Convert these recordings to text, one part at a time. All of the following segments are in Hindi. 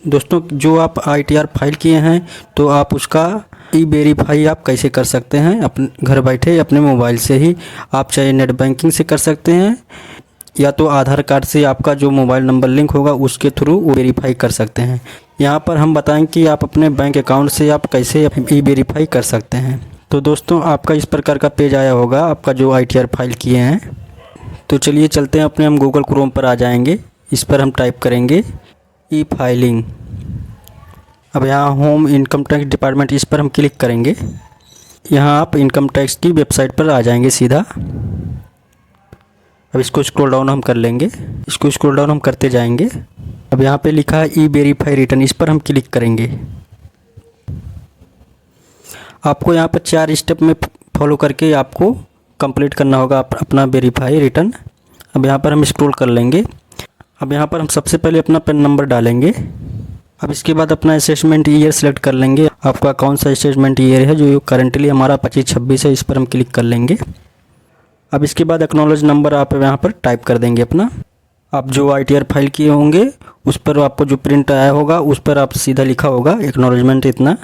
दोस्तों जो आप ITR फाइल किए हैं तो आप उसका ई-वेरीफाई आप कैसे कर सकते हैं अपने घर बैठे अपने मोबाइल से ही। आप चाहे नेट बैंकिंग से कर सकते हैं या तो आधार कार्ड से आपका जो मोबाइल नंबर लिंक होगा उसके थ्रू वो वेरीफाई कर सकते हैं। यहाँ पर हम बताएंगे कि आप अपने बैंक अकाउंट से आप कैसे ई-वेरीफाई कर सकते हैं। तो दोस्तों आपका इस प्रकार का पेज आया होगा आपका जो ITR फाइल किए हैं। तो चलिए चलते हैं अपने हम गूगल क्रोम पर आ जाएंगे। इस पर हम टाइप करेंगे ई फाइलिंग। अब यहाँ होम इनकम टैक्स डिपार्टमेंट इस पर हम क्लिक करेंगे। यहाँ आप इनकम टैक्स की वेबसाइट पर आ जाएंगे सीधा। अब इसको स्क्रॉल डाउन हम कर लेंगे, इसको स्क्रॉल डाउन हम करते जाएंगे। अब यहाँ पे लिखा है ई-वेरीफाई रिटर्न, इस पर हम क्लिक करेंगे। आपको यहाँ पर 4 स्टेप में फॉलो करके आपको कंप्लीट करना होगा अपना वेरीफाई रिटर्न। अब यहाँ पर हम स्क्रॉल कर लेंगे। अब यहाँ पर हम सबसे पहले अपना पैन नंबर डालेंगे। अब इसके बाद अपना असेसमेंट ईयर सेलेक्ट कर लेंगे। आपका कौन सा असेसमेंट ईयर है, जो करेंटली हमारा 25-26 है, इस पर हम क्लिक कर लेंगे। अब इसके बाद एक्नॉलेज नंबर आप यहाँ पर टाइप कर देंगे अपना। आप जो ITR फाइल किए होंगे उस पर आपको जो प्रिंट आया होगा उस पर आप सीधा लिखा होगा एक्नॉलेजमेंट इतना,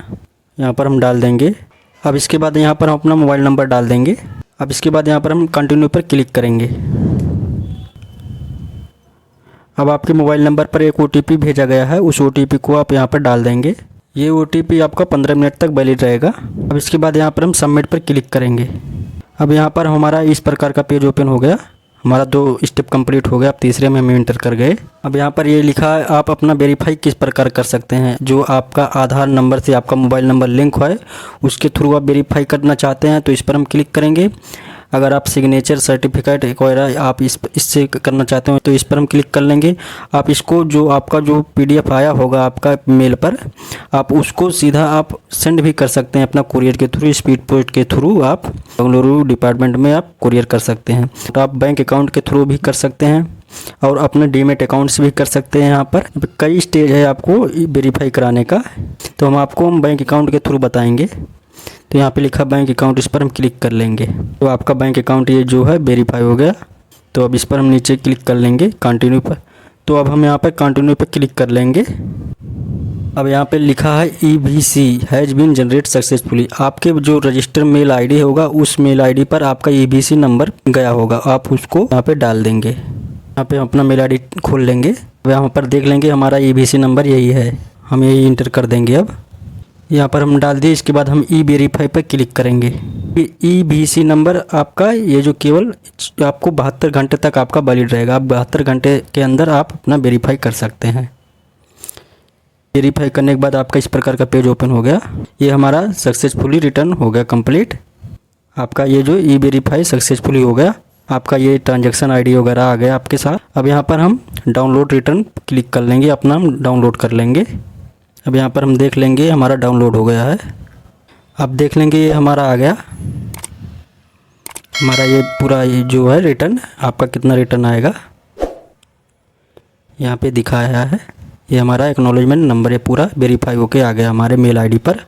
यहाँ पर हम डाल देंगे। अब इसके बाद यहाँ पर हम अपना मोबाइल नंबर डाल देंगे। अब इसके बाद यहाँ पर हम कंटिन्यू पर क्लिक करेंगे। अब आपके मोबाइल नंबर पर एक OTP भेजा गया है, उस OTP को आप यहाँ पर डाल देंगे। ये OTP आपका 15 मिनट तक वैलिड रहेगा। अब इसके बाद यहाँ पर हम सबमिट पर क्लिक करेंगे। अब यहाँ पर हमारा इस प्रकार का पेज ओपन हो गया। हमारा 2 स्टेप कंप्लीट हो गया। अब तीसरे में हम एंटर कर गए। अब यहाँ पर ये लिखा है आप अपना वेरीफाई किस प्रकार कर सकते हैं। जो आपका आधार नंबर से आपका मोबाइल नंबर लिंक है उसके थ्रू आप वेरीफाई करना चाहते हैं तो इस पर हम क्लिक करेंगे। अगर आप सिग्नेचर सर्टिफिकेट वगैरह आप इससे करना चाहते हो तो इस पर हम क्लिक कर लेंगे। आप इसको जो आपका जो PDF आया होगा आपका मेल पर, आप उसको सीधा आप सेंड भी कर सकते हैं अपना कुरियर के थ्रू, स्पीड पोस्ट के थ्रू आप बेंगलुरु डिपार्टमेंट में आप कुरियर कर सकते हैं। तो आप बैंक अकाउंट के थ्रू भी कर सकते हैं और अपने डीमेट अकाउंट से भी कर सकते हैं। यहाँ पर कई स्टेज है आपको वेरीफाई कराने का, तो हम बैंक अकाउंट के थ्रू बताएँगे। तो यहाँ पे लिखा बैंक अकाउंट, इस पर हम क्लिक कर लेंगे। तो आपका बैंक अकाउंट ये जो है वेरीफाई हो गया। तो अब इस पर हम नीचे क्लिक कर लेंगे कंटिन्यू पर। तो अब हम यहाँ पर कंटिन्यू पर क्लिक कर लेंगे। अब यहाँ पे लिखा है EBC has been generate successfully. आपके जो रजिस्टर मेल ID होगा उस मेल ID पर आपका EBC नंबर गया होगा, आप उसको यहाँ पे डाल देंगे। यहाँ पे हम अपना मेल ID खोल लेंगे। अब यहाँ पर देख लेंगे हमारा EBC नंबर यही है, हम यही इंटर कर देंगे। अब यहाँ पर हम डाल दिए। इसके बाद हम ई-वेरीफाई पर क्लिक करेंगे। EBC नंबर आपका ये जो केवल आपको 72 घंटे तक आपका वैलिड रहेगा। आप 72 घंटे के अंदर आप अपना वेरीफाई कर सकते हैं। वेरीफाई करने के बाद आपका इस प्रकार का पेज ओपन हो गया। ये हमारा सक्सेसफुली रिटर्न हो गया कंप्लीट। आपका ये जो ई-वेरीफाई सक्सेसफुली हो गया। आपका ये ट्रांजैक्शन ID वगैरह आ गया आपके साथ। अब यहाँ पर हम डाउनलोड रिटर्न क्लिक कर लेंगे, अपना हम डाउनलोड कर लेंगे। अब यहाँ पर हम देख लेंगे हमारा डाउनलोड हो गया है। अब देख लेंगे ये हमारा आ गया। हमारा ये पूरा ये जो है रिटर्न, आपका कितना रिटर्न आएगा यहाँ पे दिखाया है। ये हमारा एक्नॉलेजमेंट नंबर है, पूरा वेरीफाई होके आ गया हमारे मेल ID पर।